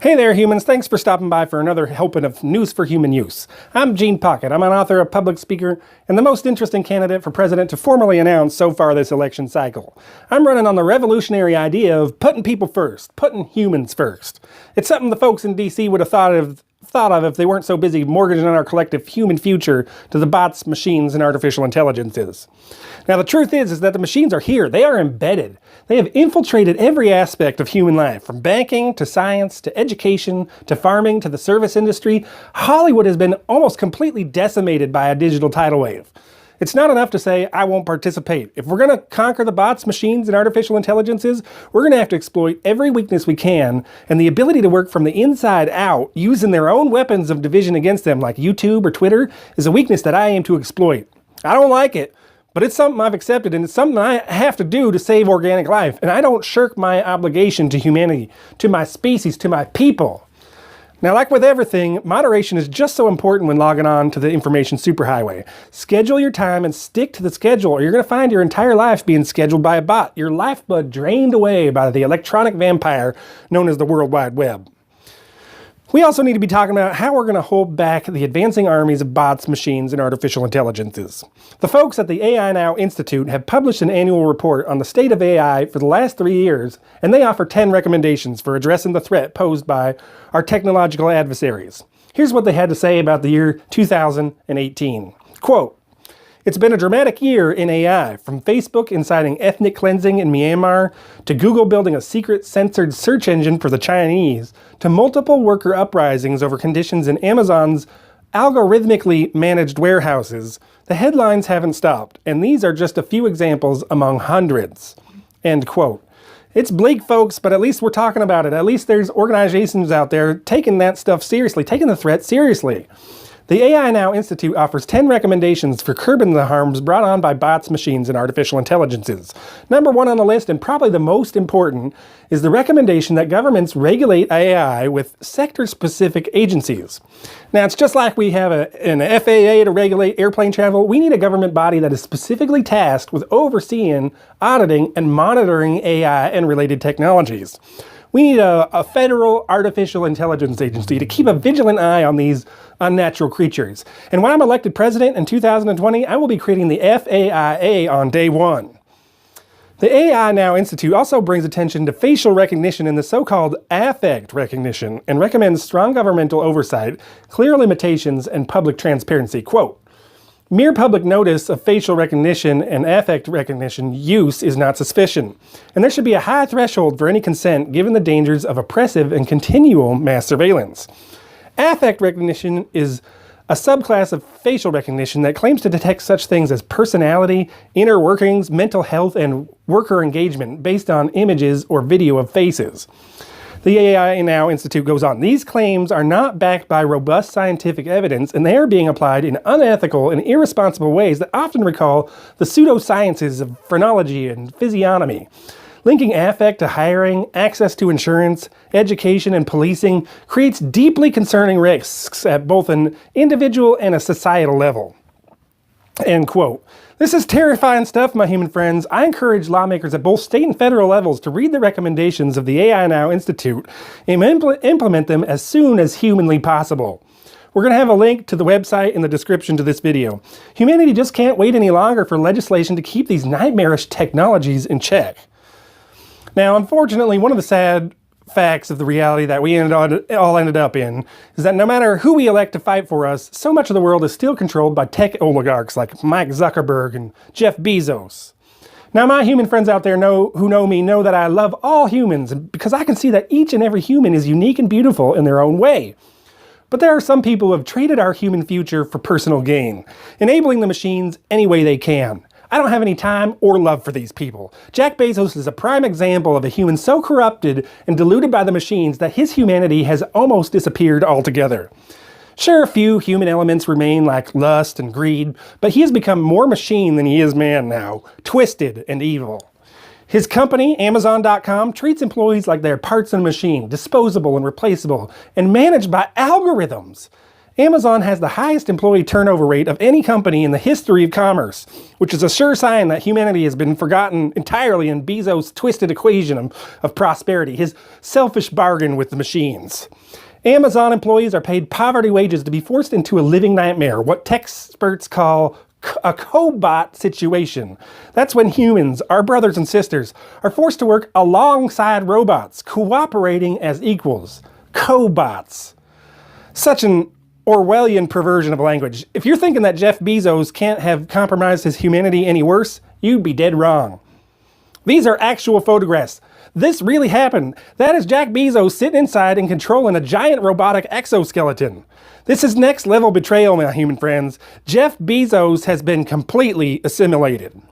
Hey there, humans. Thanks for stopping by for another helping of News for Human Use. I'm Gene Pocket. I'm an author, a public speaker, and the most interesting candidate for president to formally announce so far this election cycle. I'm running on the revolutionary idea of putting people first, putting humans first. It's something the folks in D.C. would have thought of if they weren't so busy mortgaging our collective human future to the bots, machines, and artificial intelligences. Now, the truth is that the machines are here. They are embedded. They have infiltrated every aspect of human life, from banking to science to education to farming to the service industry. Hollywood has been almost completely decimated by a digital tidal wave. It's not enough to say, I won't participate. If we're going to conquer the bots, machines, and artificial intelligences, we're going to have to exploit every weakness we can, and the ability to work from the inside out, using their own weapons of division against them, like YouTube or Twitter, is a weakness that I aim to exploit. I don't like it, but it's something I've accepted, and it's something I have to do to save organic life, and I don't shirk my obligation to humanity, to my species, to my people. Now, like with everything, moderation is just so important when logging on to the information superhighway. Schedule your time and stick to the schedule, or you're going to find your entire life being scheduled by a bot, your lifeblood drained away by the electronic vampire known as the World Wide Web. We also need to be talking about how we're going to hold back the advancing armies of bots, machines, and artificial intelligences. The folks at the AI Now Institute have published an annual report on the state of AI for the last 3 years, and they offer 10 recommendations for addressing the threat posed by our technological adversaries. Here's what they had to say about the year 2018. Quote, "It's been a dramatic year in AI, from Facebook inciting ethnic cleansing in Myanmar, to Google building a secret censored search engine for the Chinese, to multiple worker uprisings over conditions in Amazon's algorithmically managed warehouses. The headlines haven't stopped, and these are just a few examples among hundreds." End quote. It's bleak, folks, but at least we're talking about it. At least there's organizations out there taking that stuff seriously, taking the threat seriously. The AI Now Institute offers 10 recommendations for curbing the harms brought on by bots, machines, and artificial intelligences. Number one on the list, and probably the most important, is the recommendation that governments regulate AI with sector-specific agencies. Now, it's just like we have an FAA to regulate airplane travel. We need a government body that is specifically tasked with overseeing, auditing, and monitoring AI and related technologies. We need a federal artificial intelligence agency to keep a vigilant eye on these unnatural creatures. And when I'm elected president in 2020, I will be creating the FAIA on day one. The AI Now Institute also brings attention to facial recognition and the so-called affect recognition, and recommends strong governmental oversight, clear limitations, and public transparency. Quote, "Mere public notice of facial recognition and affect recognition use is not sufficient, and there should be a high threshold for any consent given the dangers of oppressive and continual mass surveillance. Affect recognition is a subclass of facial recognition that claims to detect such things as personality, inner workings, mental health, and worker engagement based on images or video of faces." The AI Now Institute goes on, "These claims are not backed by robust scientific evidence, and they are being applied in unethical and irresponsible ways that often recall the pseudosciences of phrenology and physiognomy. Linking affect to hiring, access to insurance, education, and policing creates deeply concerning risks at both an individual and a societal level." End quote. This is terrifying stuff, my human friends. I encourage lawmakers at both state and federal levels to read the recommendations of the AI Now Institute and implement them as soon as humanly possible. We're going to have a link to the website in the description to this video. Humanity just can't wait any longer for legislation to keep these nightmarish technologies in check. Now, unfortunately, one of the sad facts of the reality that we all ended up in is that no matter who we elect to fight for us, so much of the world is still controlled by tech oligarchs like Mike Zuckerberg and Jeff Bezos. Now, my human friends out there who know me know that I love all humans, because I can see that each and every human is unique and beautiful in their own way. But there are some people who have traded our human future for personal gain, enabling the machines any way they can. I don't have any time or love for these people. Jeff Bezos is a prime example of a human so corrupted and deluded by the machines that his humanity has almost disappeared altogether. Sure, a few human elements remain like lust and greed, but he has become more machine than he is man now, twisted and evil. His company, Amazon.com, treats employees like they're parts of a machine, disposable and replaceable, and managed by algorithms. Amazon has the highest employee turnover rate of any company in the history of commerce, which is a sure sign that humanity has been forgotten entirely in Bezos' twisted equation of prosperity, his selfish bargain with the machines. Amazon employees are paid poverty wages to be forced into a living nightmare, what tech experts call a cobot situation. That's when humans, our brothers and sisters, are forced to work alongside robots, cooperating as equals. Cobots. Such an Orwellian perversion of language. If you're thinking that Jeff Bezos can't have compromised his humanity any worse, you'd be dead wrong. These are actual photographs. This really happened. That is Jack Bezos sitting inside and controlling a giant robotic exoskeleton. This is next level betrayal, my human friends. Jeff Bezos has been completely assimilated.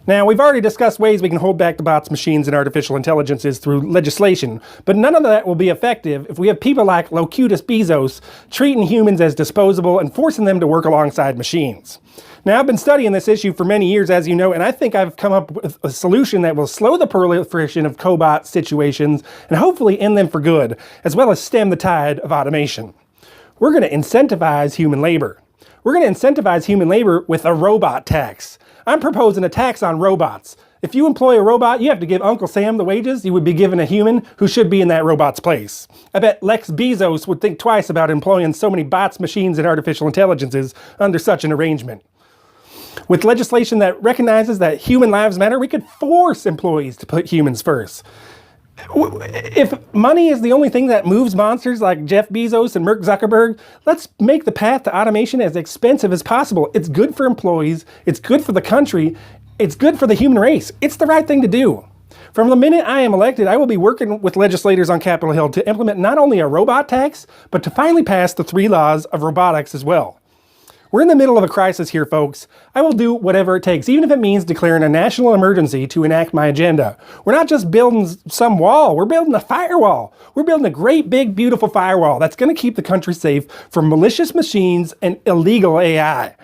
Now, we've already discussed ways we can hold back the bots, machines, and artificial intelligences through legislation, but none of that will be effective if we have people like Locutus Bezos treating humans as disposable and forcing them to work alongside machines. Now, I've been studying this issue for many years, as you know, and I think I've come up with a solution that will slow the proliferation of cobot situations and hopefully end them for good, as well as stem the tide of automation. We're going to incentivize human labor. We're going to incentivize human labor with a robot tax. I'm proposing a tax on robots. If you employ a robot, you have to give Uncle Sam the wages you would be giving a human who should be in that robot's place. I bet Lex Bezos would think twice about employing so many bots, machines, and artificial intelligences under such an arrangement. With legislation that recognizes that human lives matter, we could force employees to put humans first. If money is the only thing that moves monsters like Jeff Bezos and Mark Zuckerberg, let's make the path to automation as expensive as possible. It's good for employees, it's good for the country, it's good for the human race. It's the right thing to do. From the minute I am elected, I will be working with legislators on Capitol Hill to implement not only a robot tax, but to finally pass the 3 laws of robotics as well. We're in the middle of a crisis here, folks. I will do whatever it takes, even if it means declaring a national emergency to enact my agenda. We're not just building some wall, we're building a firewall. We're building a great, big, beautiful firewall that's going to keep the country safe from malicious machines and illegal AI.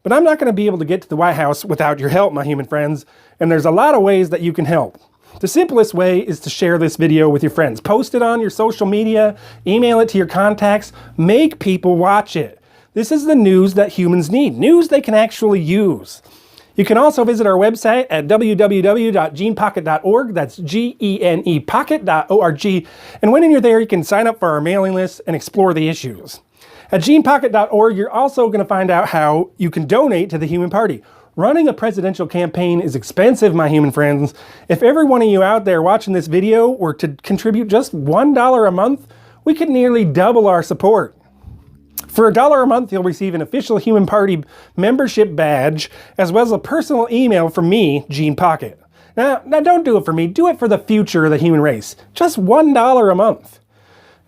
But I'm not going to be able to get to the White House without your help, my human friends, and there's a lot of ways that you can help. The simplest way is to share this video with your friends. Post it on your social media, email it to your contacts, make people watch it. This is the news that humans need, news they can actually use. You can also visit our website at www.genepocket.org, that's GENEpocket.org, and when you're there you can sign up for our mailing list and explore the issues. At genepocket.org you're also going to find out how you can donate to the Human Party. Running a presidential campaign is expensive, my human friends. If every one of you out there watching this video were to contribute just $1 a month, we could nearly double our support. For $1 a month, you'll receive an official Human Party membership badge, as well as a personal email from me, Gene Pocket. Now don't do it for me, do it for the future of the human race. Just $1 a month.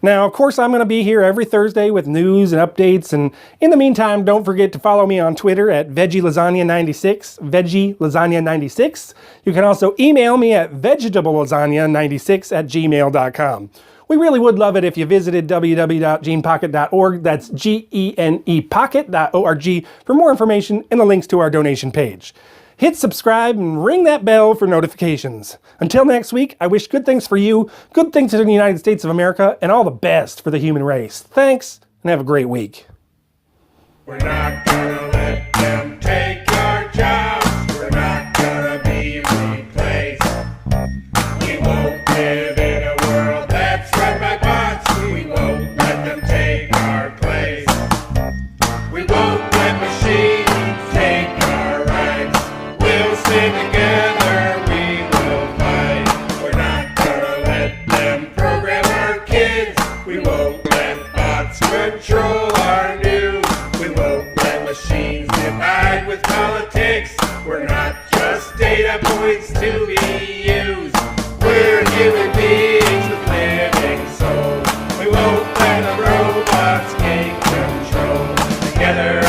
Now, of course, I'm going to be here every Thursday with news and updates, and in the meantime, don't forget to follow me on Twitter at VeggieLasagna96, VeggieLasagna96. You can also email me at vegetablelasagna96@gmail.com. We really would love it if you visited www.genepocket.org, that's GENEpocket.org, for more information and the links to our donation page. Hit subscribe and ring that bell for notifications. Until next week, I wish good things for you, good things to the United States of America, and all the best for the human race. Thanks, and have a great week. We're not gonna let them take our jobs. We're not gonna be replaced. We won't live in a world that's run by bots. We won't let them take our place. We won't let machines take our rights. We'll stand together, we will fight. We're not gonna let them program our kids. We won't let bots control our news. We won't let machines divide with politics. We're not just data points to be used. We're human beings with living souls. We won't let the robots gain control. Together